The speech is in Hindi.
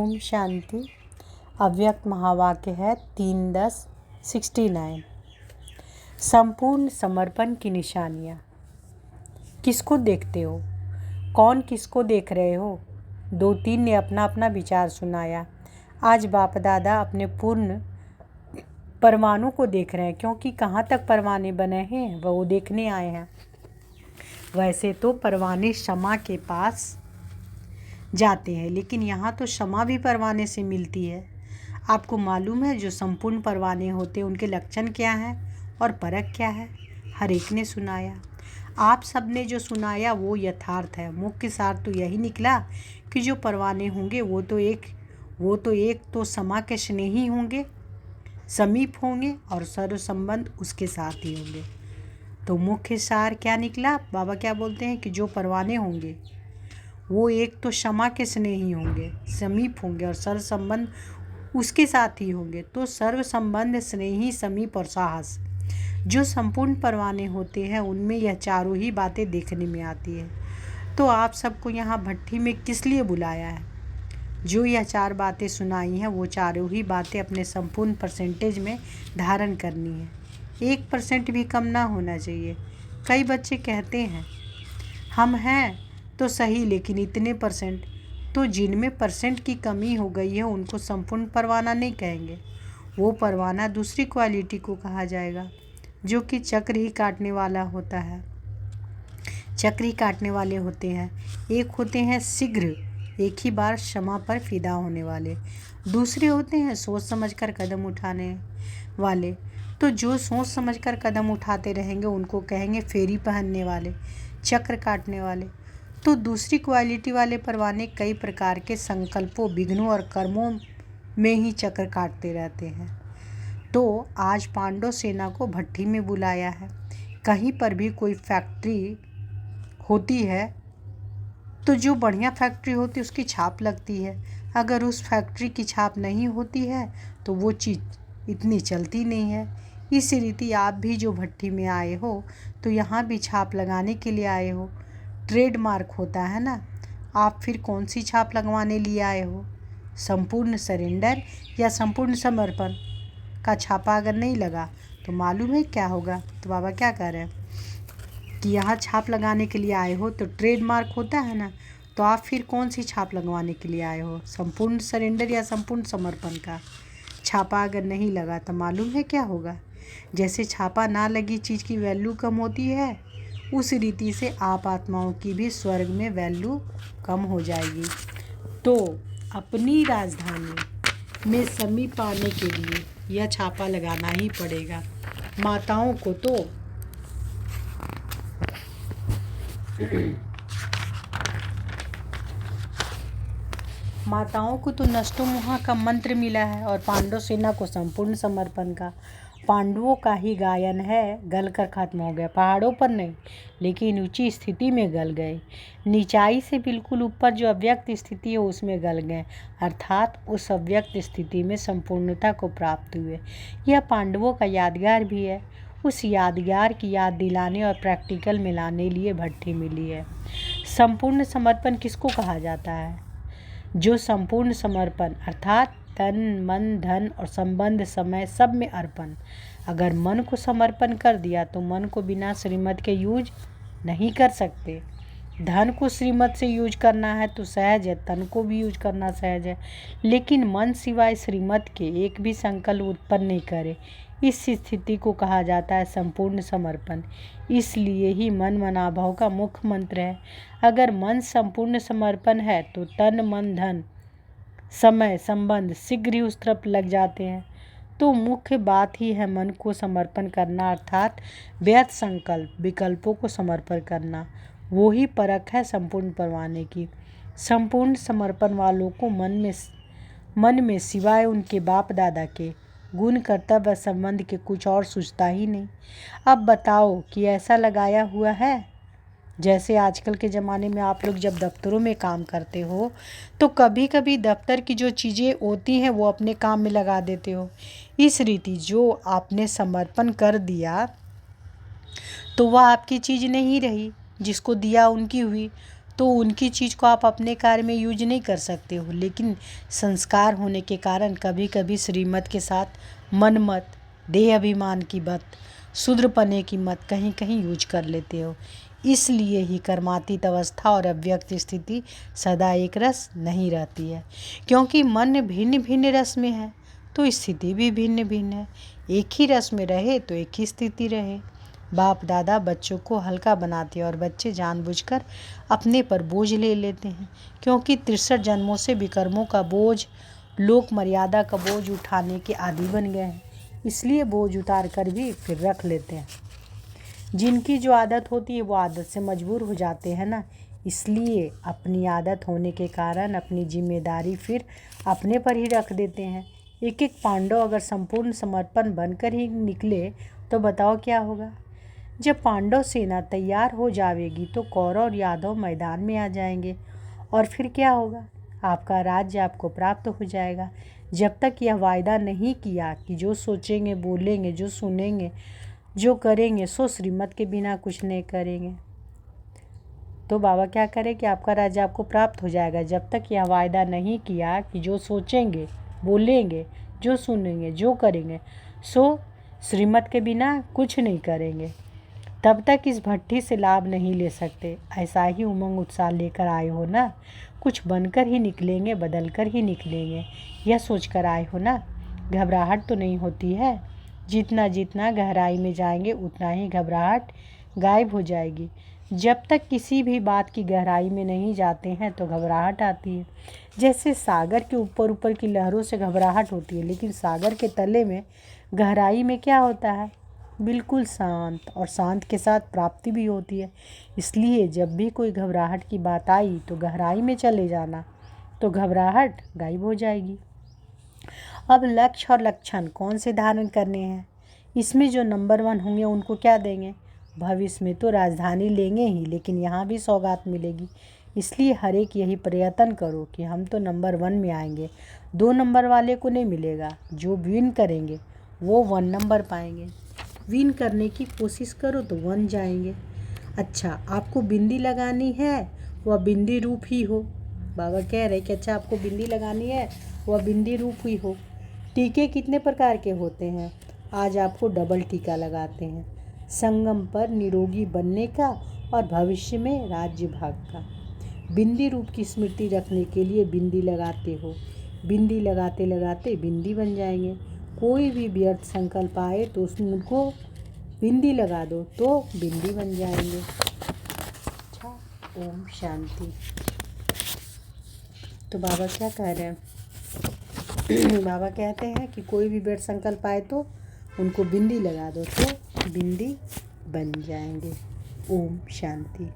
ओम शांति। अव्यक्त महावाक्य है 3-10-69। संपूर्ण समर्पण की निशानियाँ। किसको देखते हो? कौन किसको देख रहे हो? 2-3 ने अपना अपना विचार सुनाया। आज बाप दादा अपने पूर्ण परमाणु को देख रहे हैं, क्योंकि कहाँ तक परवाने बने हैं वो देखने आए हैं। वैसे तो परवाने शमा के पास जाते हैं, लेकिन यहाँ तो क्षमा भी परवाने से मिलती है। आपको मालूम है जो संपूर्ण परवाने होते हैं उनके लक्षण क्या हैं और परख क्या है? हर एक ने सुनाया। आप सब ने जो सुनाया वो यथार्थ है। मुख्य सार तो यही निकला कि जो परवाने होंगे वो तो एक तो समा के स्नेही होंगे, समीप होंगे और सर्व संबंध उसके साथ ही होंगे। तो मुख्य सार क्या निकला? बाबा क्या बोलते हैं कि जो परवाने होंगे वो एक तो क्षमा के स्नेही होंगे, समीप होंगे और सर्व संबंध उसके साथ ही होंगे। तो सर्व संबंध, स्नेही, समीप और साहस जो संपूर्ण परवाने होते हैं उनमें यह चारों ही बातें देखने में आती है। तो आप सबको यहाँ भट्टी में किस लिए बुलाया है? जो यह 4 बातें सुनाई हैं वो चारों ही बातें अपने संपूर्ण परसेंटेज में धारण करनी है। 1% भी कम ना होना चाहिए। कई बच्चे कहते हैं हम हैं तो सही, लेकिन इतने %। तो जिनमें % की कमी हो गई है उनको संपूर्ण परवाना नहीं कहेंगे। वो परवाना दूसरी क्वालिटी को कहा जाएगा, जो कि चक्र ही काटने वाला होता है। चक्र ही काटने वाले होते हैं। एक होते हैं शीघ्र, एक ही बार क्षमा पर फिदा होने वाले। दूसरे होते हैं सोच समझकर कदम उठाने वाले। तो जो सोच समझकर कदम उठाते रहेंगे उनको कहेंगे फेरी पहनने वाले, चक्र काटने वाले। तो दूसरी क्वालिटी वाले परवाने कई प्रकार के संकल्पों, विघ्नों और कर्मों में ही चक्र काटते रहते हैं। तो आज पांडव सेना को भट्टी में बुलाया है। कहीं पर भी कोई फैक्ट्री होती है तो जो बढ़िया फैक्ट्री होती है उसकी छाप लगती है। अगर उस फैक्ट्री की छाप नहीं होती है तो वो चीज़ इतनी चलती नहीं है। इस रीति आप भी जो भट्टी में आए हो तो यहाँ भी छाप लगाने के लिए आए हो। ट्रेडमार्क होता है ना। आप फिर कौन सी छाप लगवाने लिए आए हो? संपूर्ण सरेंडर या संपूर्ण समर्पण का छापा अगर नहीं लगा तो मालूम है क्या होगा? तो बाबा क्या कह रहे हैं कि यहाँ छाप लगाने के लिए आए हो तो ट्रेडमार्क होता है ना। तो आप फिर कौन सी छाप लगवाने के लिए आए हो? संपूर्ण सरेंडर या संपूर्ण समर्पण का छापा अगर नहीं लगा तो मालूम है क्या होगा? जैसे छापा ना लगी चीज़ की वैल्यू कम होती है, उस रीति से आप आत्माओं की भी स्वर्ग में वैल्यू कम हो जाएगी। तो अपनी राजधानी में समीप पाने के लिए यह छापा लगाना ही पड़ेगा। माताओं को तो नष्टो मोहा का मंत्र मिला है और पांडव सेना को संपूर्ण समर्पण का। पांडवों का ही गायन है, गल कर खत्म हो गया। पहाड़ों पर नहीं, लेकिन ऊंची स्थिति में गल गए। नीचाई से बिल्कुल ऊपर जो अव्यक्त स्थिति है उसमें गल गए, अर्थात उस अव्यक्त स्थिति में संपूर्णता को प्राप्त हुए। यह पांडवों का यादगार भी है। उस यादगार की याद दिलाने और प्रैक्टिकल में लाने लिए भट्टी मिली है। संपूर्ण समर्पण किसको कहा जाता है? जो संपूर्ण समर्पण अर्थात तन, मन, धन और संबंध, समय सब में अर्पण। अगर मन को समर्पण कर दिया तो मन को बिना श्रीमत के यूज नहीं कर सकते। धन को श्रीमत से यूज करना है तो सहज है, तन को भी यूज करना सहज है, लेकिन मन सिवाय श्रीमत के एक भी संकल्प उत्पन्न नहीं करे। इस स्थिति को कहा जाता है संपूर्ण समर्पण। इसलिए ही मन मनाभाव का मुख्य मंत्र है। अगर मन संपूर्ण समर्पण है तो तन, मन, धन, समय, संबंध शीघ्र ही उस तरफ लग जाते हैं। तो मुख्य बात ही है मन को समर्पण करना, अर्थात व्यर्थ संकल्प, विकल्पों को समर्पण करना। वो ही परख है संपूर्ण परवाने की। संपूर्ण समर्पण वालों को मन में सिवाय उनके बाप दादा के गुण, कर्तव्य, संबंध के कुछ और सूझता ही नहीं। अब बताओ कि ऐसा लगाया हुआ है? जैसे आजकल के ज़माने में आप लोग जब दफ्तरों में काम करते हो तो कभी कभी दफ्तर की जो चीज़ें होती हैं वो अपने काम में लगा देते हो। इस रीति जो आपने समर्पण कर दिया तो वह आपकी चीज़ नहीं रही, जिसको दिया उनकी हुई। तो उनकी चीज़ को आप अपने कार्य में यूज नहीं कर सकते हो। लेकिन संस्कार होने के कारण कभी कभी श्रीमत के साथ मन मत, देह अभिमान की मत, शूद्रपने की मत कहीं कहीं यूज कर लेते हो। इसलिए ही कर्मातीत अवस्था और अव्यक्त स्थिति सदा एक रस नहीं रहती है, क्योंकि मन भिन्न भिन्न रस में है तो स्थिति भी भिन्न भिन्न है। एक ही रस में रहे तो एक ही स्थिति रहे। बाप दादा बच्चों को हल्का बनाते हैं और बच्चे जानबूझकर अपने पर बोझ ले लेते हैं, क्योंकि 63 जन्मों से विकर्मों का बोझ, लोक मर्यादा का बोझ उठाने के आदी बन गए हैं। इसलिए बोझ उतार कर भी फिर रख लेते हैं। जिनकी जो आदत होती है वो आदत से मजबूर हो जाते हैं ना, इसलिए अपनी आदत होने के कारण अपनी जिम्मेदारी फिर अपने पर ही रख देते हैं। एक एक पांडव अगर संपूर्ण समर्पण बनकर ही निकले तो बताओ क्या होगा। जब पांडव सेना तैयार हो जाएगी तो कौरव और यादव मैदान में आ जाएंगे और फिर क्या होगा, आपका राज्य आपको प्राप्त हो जाएगा। जब तक यह वायदा नहीं किया कि जो सोचेंगे, बोलेंगे, जो सुनेंगे, जो करेंगे सो श्रीमत के बिना कुछ नहीं करेंगे, तो बाबा क्या करे कि आपका राज्य आपको प्राप्त हो जाएगा। जब तक यह वायदा नहीं किया कि जो सोचेंगे, बोलेंगे, जो सुनेंगे, जो करेंगे सो श्रीमत के बिना कुछ नहीं करेंगे, तब तक इस भट्टी से लाभ नहीं ले सकते। ऐसा ही उमंग उत्साह लेकर आए हो ना, कुछ बनकर ही निकलेंगे, बदल कर ही निकलेंगे, यह सोचकर आए हो ना। घबराहट तो नहीं होती है। जितना जितना गहराई में जाएंगे उतना ही घबराहट गायब हो जाएगी। जब तक किसी भी बात की गहराई में नहीं जाते हैं तो घबराहट आती है। जैसे सागर के ऊपर ऊपर की लहरों से घबराहट होती है, लेकिन सागर के तले में गहराई में क्या होता है, बिल्कुल शांत, और शांत के साथ प्राप्ति भी होती है। इसलिए जब भी कोई घबराहट की बात आई तो गहराई में चले जाना, तो घबराहट गायब हो जाएगी। अब लक्ष्य और लक्षण कौन से धारण करने हैं, इसमें जो नंबर 1 होंगे उनको क्या देंगे। भविष्य में तो राजधानी लेंगे ही, लेकिन यहाँ भी सौगात मिलेगी। इसलिए हर एक यही प्रयत्न करो कि हम तो नंबर 1 में आएंगे, 2 नंबर वाले को नहीं मिलेगा। जो विन करेंगे वो 1 नंबर पाएंगे। विन करने की कोशिश करो तो 1 जाएंगे। अच्छा, आपको बिंदी लगानी है, वह बिंदी रूप ही हो। बाबा कह रहे कि अच्छा आपको बिंदी लगानी है, वह बिंदी रूप ही हो। टीके कितने प्रकार के होते हैं, आज आपको डबल टीका लगाते हैं। संगम पर निरोगी बनने का और भविष्य में राज्य भाग का। बिंदी रूप की स्मृति रखने के लिए बिंदी लगाते हो। बिंदी लगाते लगाते बिंदी बन जाएंगे। कोई भी व्यर्थ संकल्प आए तो उनको बिंदी लगा दो तो बिंदी बन जाएंगे। अच्छा, ओम शांति। तो बाबा क्या कह रहे हैं बाबा कहते हैं कि कोई भी व्यर्थ संकल्प आए तो उनको बिंदी लगा दो तो बिंदी बन जाएंगे। ओम शांति।